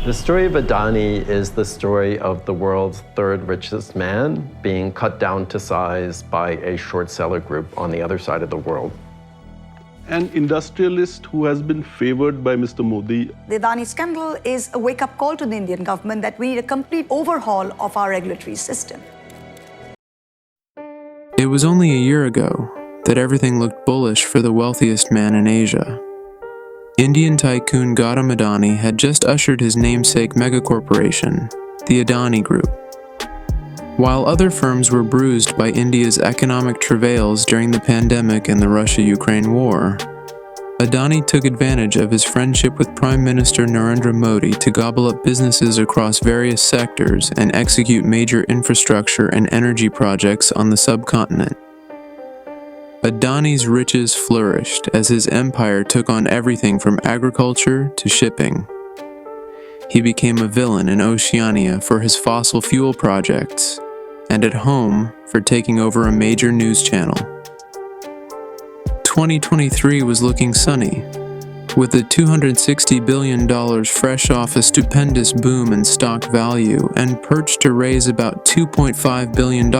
The story of Adani is the story of the world's third richest man being cut down to size by a short seller group on the other side of the world. An industrialist who has been favored by Mr. Modi. The Adani scandal is a wake-up call to the Indian government that we need a complete overhaul of our regulatory system. It was only a year ago that everything looked bullish for the wealthiest man in Asia. Indian tycoon Gautam Adani had just ushered his namesake megacorporation, the Adani Group. While other firms were bruised by India's economic travails during the pandemic and the Russia-Ukraine war, Adani took advantage of his friendship with Prime Minister Narendra Modi to gobble up businesses across various sectors and execute major infrastructure and energy projects on the subcontinent. Adani's riches flourished as his empire took on everything from agriculture to shipping. He became a villain in Oceania for his fossil fuel projects, and at home for taking over a major news channel. 2023 was looking sunny, with the $260 billion fresh off a stupendous boom in stock value and perched to raise about $2.5 billion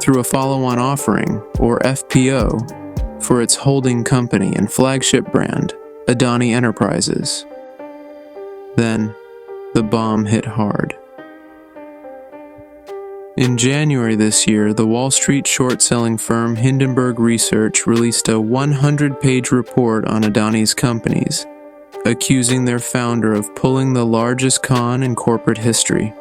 through a follow-on offering, or FPO, for its holding company and flagship brand, Adani Enterprises. Then, the bomb hit hard. In January this year, the Wall Street short-selling firm Hindenburg Research released a 100-page report on Adani's companies, accusing their founder of pulling the largest con in corporate history.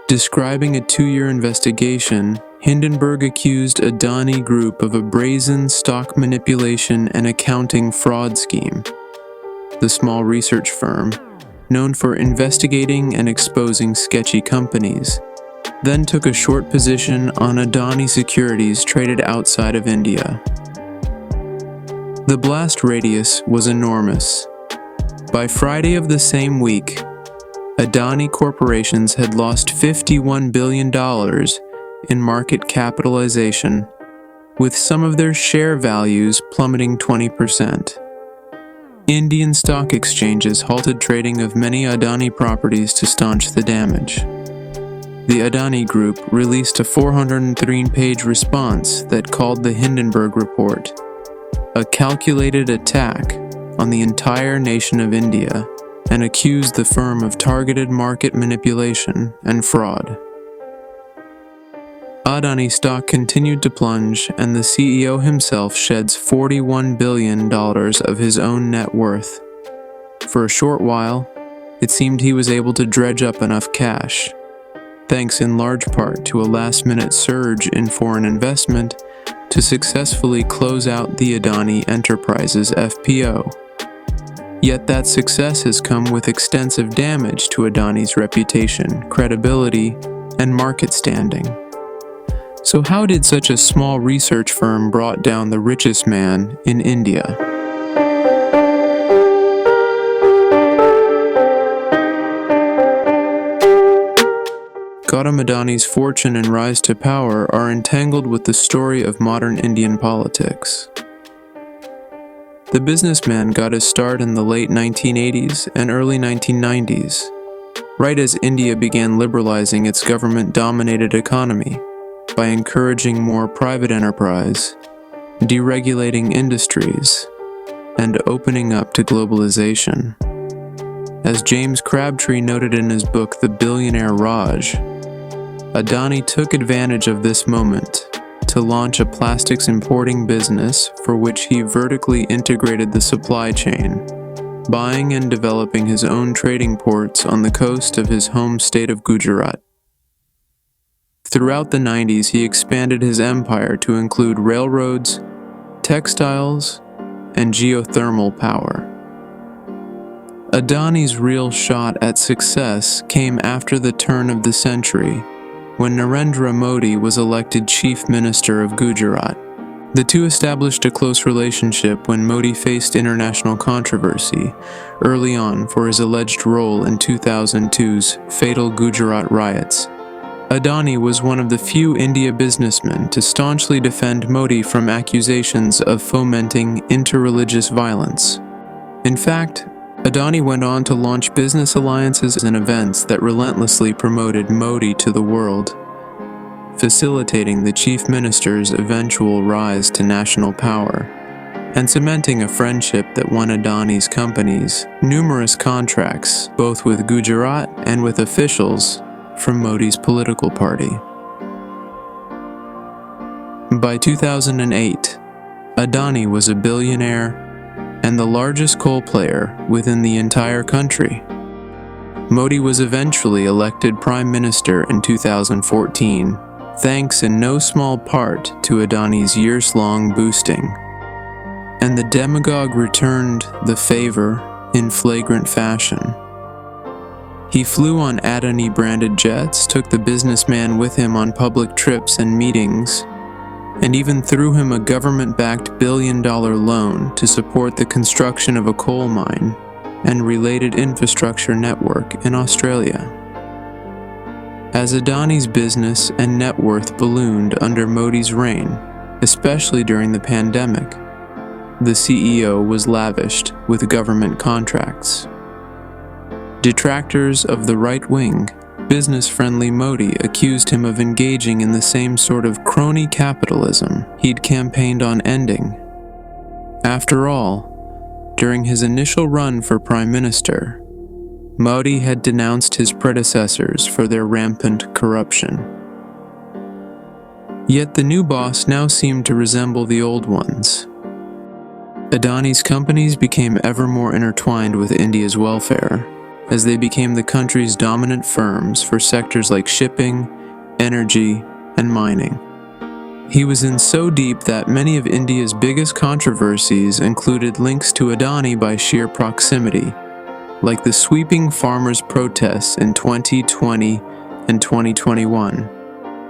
Describing a 2-year investigation, Hindenburg accused Adani Group of a brazen stock manipulation and accounting fraud scheme. The small research firm, known for investigating and exposing sketchy companies, then took a short position on Adani securities traded outside of India. The blast radius was enormous. By Friday of the same week, Adani corporations had lost $51 billion in market capitalization, with some of their share values plummeting 20%. Indian stock exchanges halted trading of many Adani properties to staunch the damage. The Adani Group released a 403-page response that called the Hindenburg Report a calculated attack on the entire nation of India and accused the firm of targeted market manipulation and fraud. Adani stock continued to plunge, and the CEO himself sheds $41 billion of his own net worth. For a short while, it seemed he was able to dredge up enough cash, thanks in large part to a last-minute surge in foreign investment, to successfully close out the Adani Enterprises FPO. Yet that success has come with extensive damage to Adani's reputation, credibility, and market standing. So how did such a small research firm brought down the richest man in India? Gautam Adani's fortune and rise to power are entangled with the story of modern Indian politics. The businessman got his start in the late 1980s and early 1990s, right as India began liberalizing its government-dominated economy by encouraging more private enterprise, deregulating industries, and opening up to globalization. As James Crabtree noted in his book The Billionaire Raj, Adani took advantage of this moment to launch a plastics importing business for which he vertically integrated the supply chain, buying and developing his own trading ports on the coast of his home state of Gujarat. Throughout the 90s, he expanded his empire to include railroads, textiles, and geothermal power. Adani's real shot at success came after the turn of the century, when Narendra Modi was elected Chief Minister of Gujarat. The two established a close relationship when Modi faced international controversy early on for his alleged role in 2002's fatal Gujarat riots. Adani was one of the few India businessmen to staunchly defend Modi from accusations of fomenting interreligious violence. In fact, Adani went on to launch business alliances and events that relentlessly promoted Modi to the world, facilitating the chief minister's eventual rise to national power, and cementing a friendship that won Adani's companies numerous contracts, both with Gujarat and with officials from Modi's political party. By 2008, Adani was a billionaire and the largest coal player within the entire country. Modi was eventually elected Prime Minister in 2014, thanks in no small part to Adani's years-long boosting. And the demagogue returned the favor in flagrant fashion. He flew on Adani-branded jets, took the businessman with him on public trips and meetings, and even threw him a government-backed billion-dollar loan to support the construction of a coal mine and related infrastructure network in Australia. As Adani's business and net worth ballooned under Modi's reign, especially during the pandemic, the CEO was lavished with government contracts. Detractors of the right wing, business-friendly Modi accused him of engaging in the same sort of crony capitalism he'd campaigned on ending. After all, during his initial run for Prime Minister, Modi had denounced his predecessors for their rampant corruption. Yet the new boss now seemed to resemble the old ones. Adani's companies became ever more intertwined with India's welfare, as they became the country's dominant firms for sectors like shipping, energy, and mining. He was in so deep that many of India's biggest controversies included links to Adani by sheer proximity, like the sweeping farmers' protests in 2020 and 2021,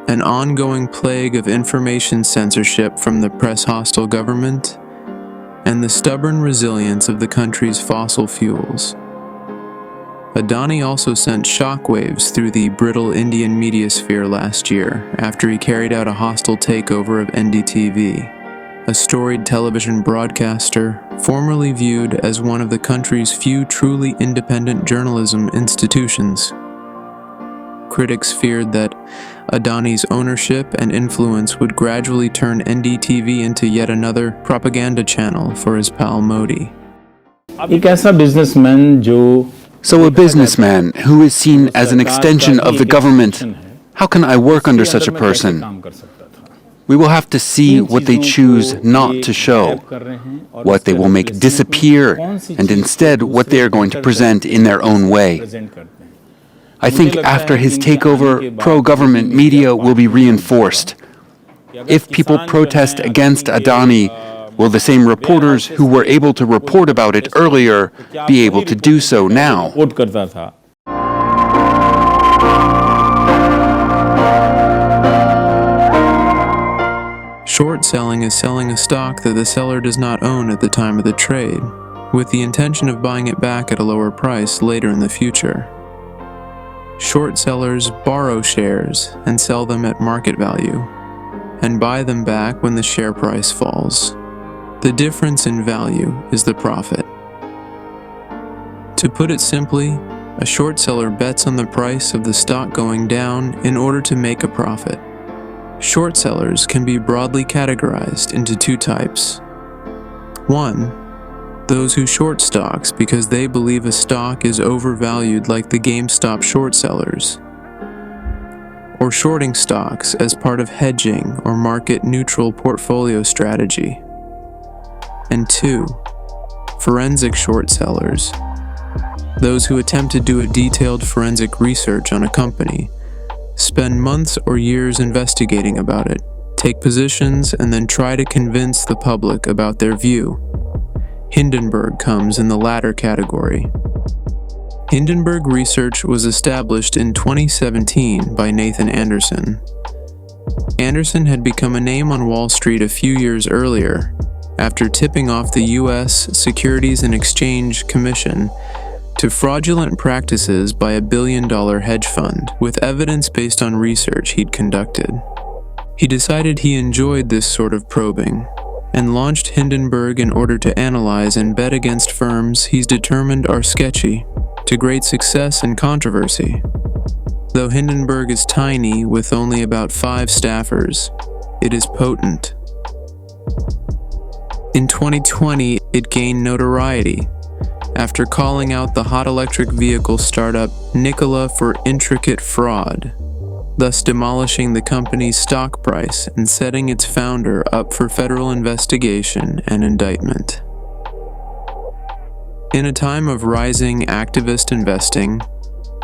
an ongoing plague of information censorship from the press-hostile government, and the stubborn resilience of the country's fossil fuels. Adani also sent shockwaves through the brittle Indian media sphere last year after he carried out a hostile takeover of NDTV, a storied television broadcaster formerly viewed as one of the country's few truly independent journalism institutions. Critics feared that Adani's ownership and influence would gradually turn NDTV into yet another propaganda channel for his pal Modi. So a businessman who is seen as an extension of the government, how can I work under such a person? We will have to see what they choose not to show, what they will make disappear, and instead what they are going to present in their own way. I think after his takeover, pro-government media will be reinforced. If people protest against Adani, will the same reporters who were able to report about it earlier be able to do so now? Short selling is selling a stock that the seller does not own at the time of the trade, with the intention of buying it back at a lower price later in the future. Short sellers borrow shares and sell them at market value, and buy them back when the share price falls. The difference in value is the profit. To put it simply, a short seller bets on the price of the stock going down in order to make a profit. Short sellers can be broadly categorized into two types. One, those who short stocks because they believe a stock is overvalued like the GameStop short sellers, or shorting stocks as part of hedging or market-neutral portfolio strategy. And two, forensic short sellers, those who attempt to do a detailed forensic research on a company, spend months or years investigating about it, take positions, and then try to convince the public about their view. Hindenburg comes in the latter category. Hindenburg Research was established in 2017 by Nathan Anderson. Anderson had become a name on Wall Street a few years earlier, after tipping off the U.S. Securities and Exchange Commission to fraudulent practices by a billion-dollar hedge fund with evidence based on research he'd conducted. He decided he enjoyed this sort of probing, and launched Hindenburg in order to analyze and bet against firms he's determined are sketchy, to great success and controversy. Though Hindenburg is tiny with only about 5 staffers, it is potent. In 2020, it gained notoriety after calling out the hot electric vehicle startup Nikola for intricate fraud, thus demolishing the company's stock price and setting its founder up for federal investigation and indictment. In a time of rising activist investing,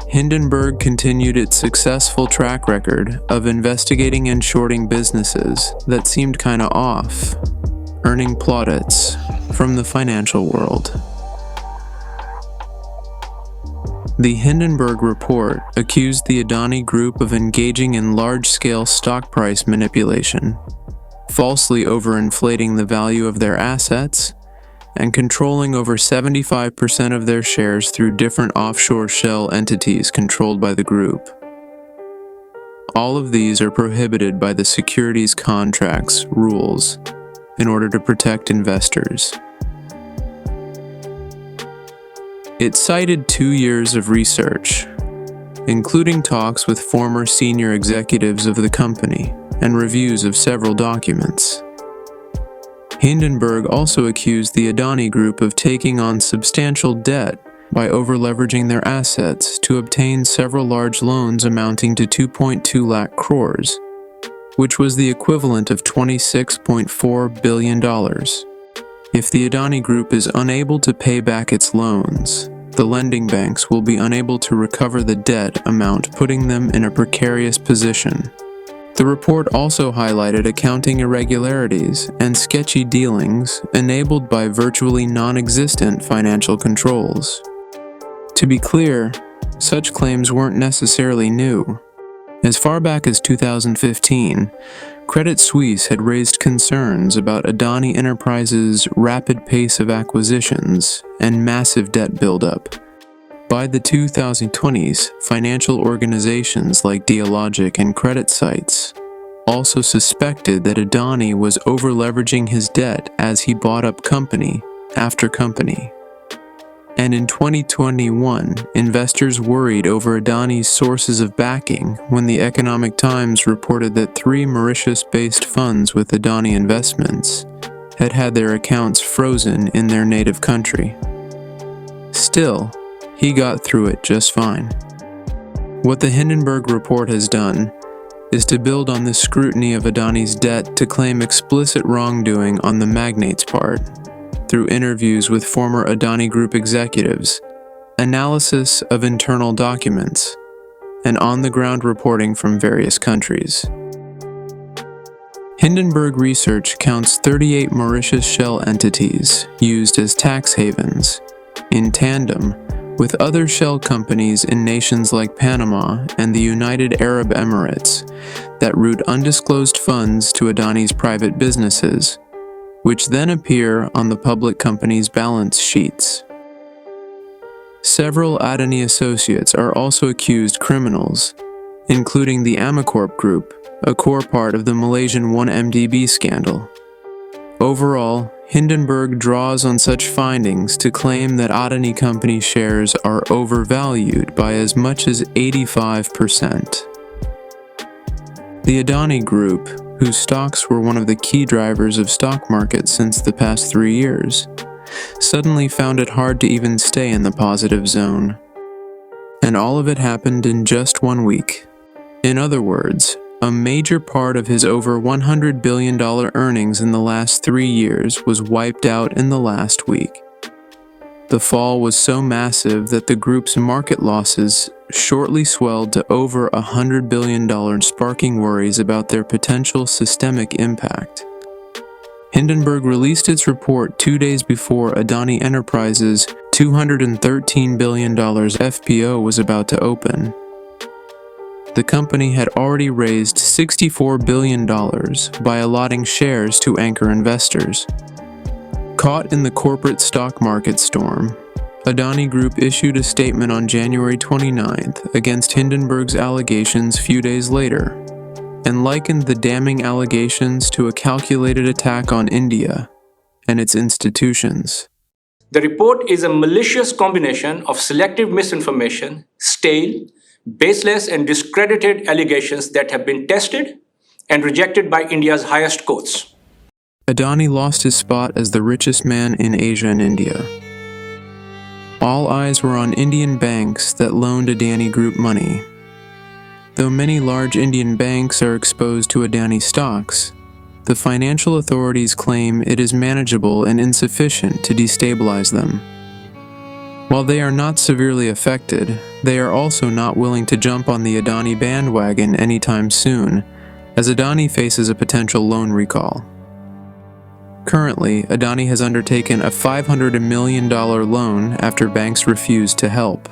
Hindenburg continued its successful track record of investigating and shorting businesses that seemed kinda off, earning plaudits from the financial world. The Hindenburg report accused the Adani Group of engaging in large-scale stock price manipulation, falsely overinflating the value of their assets, and controlling over 75% of their shares through different offshore shell entities controlled by the group. All of these are prohibited by the securities contracts rules in order to protect investors. It cited 2 years of research, including talks with former senior executives of the company and reviews of several documents. Hindenburg also accused the Adani Group of taking on substantial debt by over-leveraging their assets to obtain several large loans amounting to 2.2 lakh crores, which was the equivalent of $26.4 billion. If the Adani Group is unable to pay back its loans, the lending banks will be unable to recover the debt amount, putting them in a precarious position. The report also highlighted accounting irregularities and sketchy dealings enabled by virtually non-existent financial controls. To be clear, such claims weren't necessarily new. As far back as 2015, Credit Suisse had raised concerns about Adani Enterprises' rapid pace of acquisitions and massive debt buildup. By the 2020s, financial organizations like Dealogic and CreditSights also suspected that Adani was over-leveraging his debt as he bought up company after company. And in 2021, investors worried over Adani's sources of backing when the Economic Times reported that 3 Mauritius-based funds with Adani investments had had their accounts frozen in their native country. Still, he got through it just fine. What the Hindenburg report has done is to build on the scrutiny of Adani's debt to claim explicit wrongdoing on the magnate's part, through interviews with former Adani Group executives, analysis of internal documents, and on-the-ground reporting from various countries. Hindenburg Research counts 38 Mauritius shell entities used as tax havens, in tandem with other shell companies in nations like Panama and the United Arab Emirates that route undisclosed funds to Adani's private businesses, which then appear on the public company's balance sheets. Several Adani associates are also accused criminals, including the Amacorp Group, a core part of the Malaysian 1MDB scandal. Overall, Hindenburg draws on such findings to claim that Adani Company shares are overvalued by as much as 85%. The Adani Group, whose stocks were one of the key drivers of stock markets since the past 3 years, suddenly found it hard to even stay in the positive zone. And all of it happened in just 1 week. In other words, a major part of his over $100 billion earnings in the last 3 years was wiped out in the last week. The fall was so massive that the group's market losses shortly swelled to over $100 billion, sparking worries about their potential systemic impact. Hindenburg released its report 2 days before Adani Enterprises' $213 billion FPO was about to open. The company had already raised $64 billion by allotting shares to anchor investors. Caught in the corporate stock market storm, Adani Group issued a statement on January 29th against Hindenburg's allegations few days later, and likened the damning allegations to a calculated attack on India and its institutions. The report is a malicious combination of selective misinformation, stale, baseless, and discredited allegations that have been tested and rejected by India's highest courts. Adani lost his spot as the richest man in Asia and India. All eyes were on Indian banks that loaned Adani Group money. Though many large Indian banks are exposed to Adani stocks, the financial authorities claim it is manageable and insufficient to destabilize them. While they are not severely affected, they are also not willing to jump on the Adani bandwagon anytime soon, as Adani faces a potential loan recall. Currently, Adani has undertaken a $500 million loan after banks refused to help.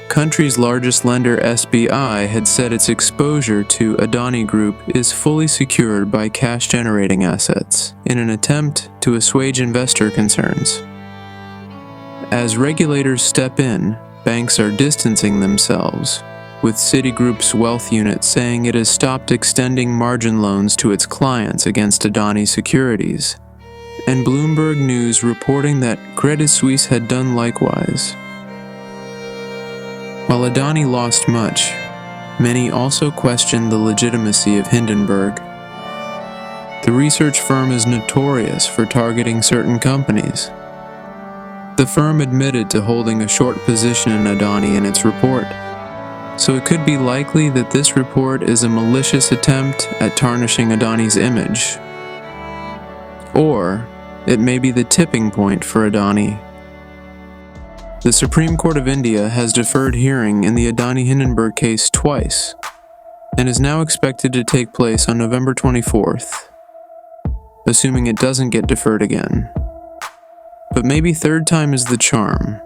Country's largest lender, SBI, had said its exposure to Adani Group is fully secured by cash-generating assets in an attempt to assuage investor concerns. As regulators step in, banks are distancing themselves, with Citigroup's wealth unit saying it has stopped extending margin loans to its clients against Adani securities, and Bloomberg News reporting that Credit Suisse had done likewise. While Adani lost much, many also questioned the legitimacy of Hindenburg. The research firm is notorious for targeting certain companies. The firm admitted to holding a short position in Adani in its report, so it could be likely that this report is a malicious attempt at tarnishing Adani's image. Or it may be the tipping point for Adani. The Supreme Court of India has deferred hearing in the Adani-Hindenburg case twice, and is now expected to take place on November 24th, assuming it doesn't get deferred again. But maybe third time is the charm.